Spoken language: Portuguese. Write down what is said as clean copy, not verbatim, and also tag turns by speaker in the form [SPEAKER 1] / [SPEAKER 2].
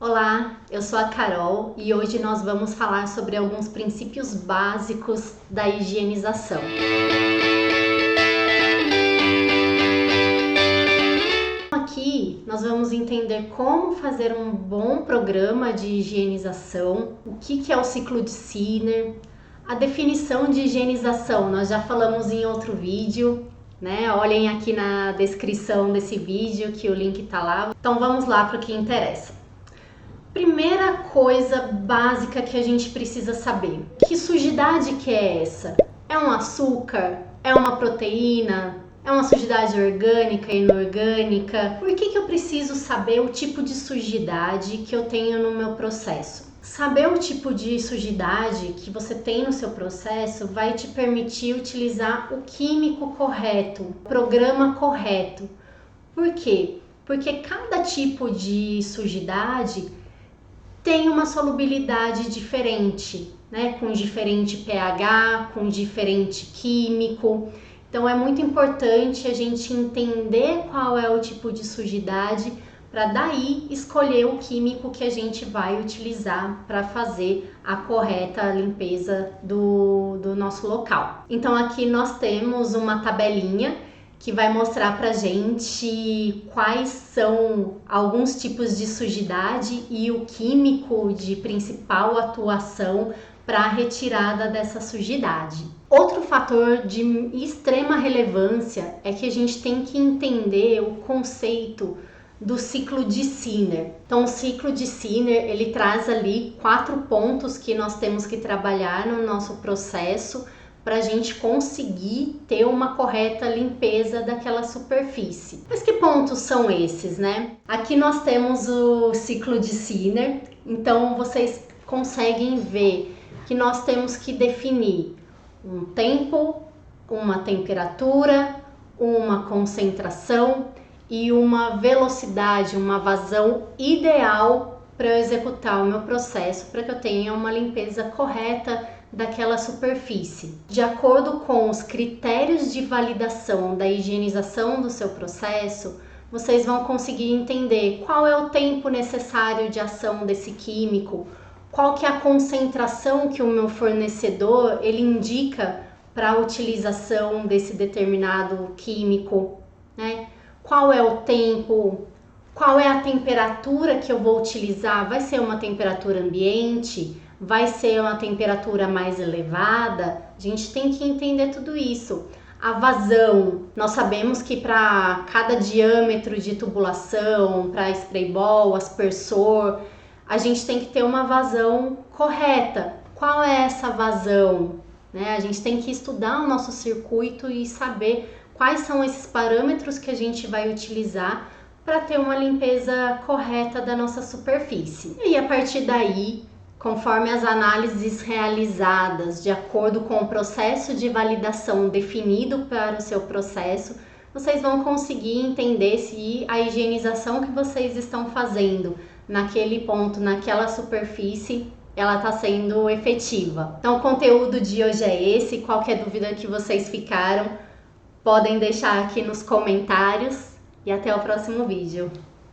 [SPEAKER 1] Olá, eu sou a Carol e hoje nós vamos falar sobre alguns princípios básicos da higienização. Aqui nós vamos entender como fazer um bom programa de higienização, o que é o ciclo de Sinner, a definição de higienização, nós já falamos em outro vídeo, né? Olhem aqui na descrição desse vídeo que o link tá lá. Então vamos lá para o que interessa. Primeira coisa básica que a gente precisa saber: que sujidade que é essa? É um açúcar? É uma proteína? É uma sujidade orgânica, inorgânica? Por que eu preciso saber o tipo de sujidade que eu tenho no meu processo? Saber o tipo de sujidade que você tem no seu processo vai te permitir utilizar o químico correto, o programa correto. Por quê? Porque cada tipo de sujidade tem uma solubilidade diferente, né? Com diferente pH, com diferente químico. Então é muito importante a gente entender qual é o tipo de sujidade para daí escolher o químico que a gente vai utilizar para fazer a correta limpeza do nosso local. Então aqui nós temos uma tabelinha que vai mostrar pra gente quais são alguns tipos de sujidade e o químico de principal atuação para a retirada dessa sujidade. Outro fator de extrema relevância é que a gente tem que entender o conceito do ciclo de Sinner. Então, o ciclo de Sinner, ele traz ali 4 pontos que nós temos que trabalhar no nosso processo para a gente conseguir ter uma correta limpeza daquela superfície. Mas que pontos são esses, né? Aqui nós temos o ciclo de Sinner, então vocês conseguem ver que nós temos que definir um tempo, uma temperatura, uma concentração e uma velocidade, uma vazão ideal para eu executar o meu processo, para que eu tenha uma limpeza correta daquela superfície. De acordo com os critérios de validação da higienização do seu processo, vocês vão conseguir entender qual é o tempo necessário de ação desse químico, qual que é a concentração que o meu fornecedor ele indica para a utilização desse determinado químico, né? Qual é o tempo, qual é a temperatura que eu vou utilizar? Vai ser uma temperatura ambiente? Vai ser uma temperatura mais elevada? A gente tem que entender tudo isso. A vazão, nós sabemos que para cada diâmetro de tubulação, para spray ball, aspersor, a gente tem que ter uma vazão correta. Qual é essa vazão? Né? A gente tem que estudar o nosso circuito e saber quais são esses parâmetros que a gente vai utilizar para ter uma limpeza correta da nossa superfície. E a partir daí, conforme as análises realizadas de acordo com o processo de validação definido para o seu processo, vocês vão conseguir entender se a higienização que vocês estão fazendo naquele ponto, naquela superfície, ela está sendo efetiva. Então o conteúdo de hoje é esse. Qualquer dúvida que vocês ficaram, podem deixar aqui nos comentários e até o próximo vídeo.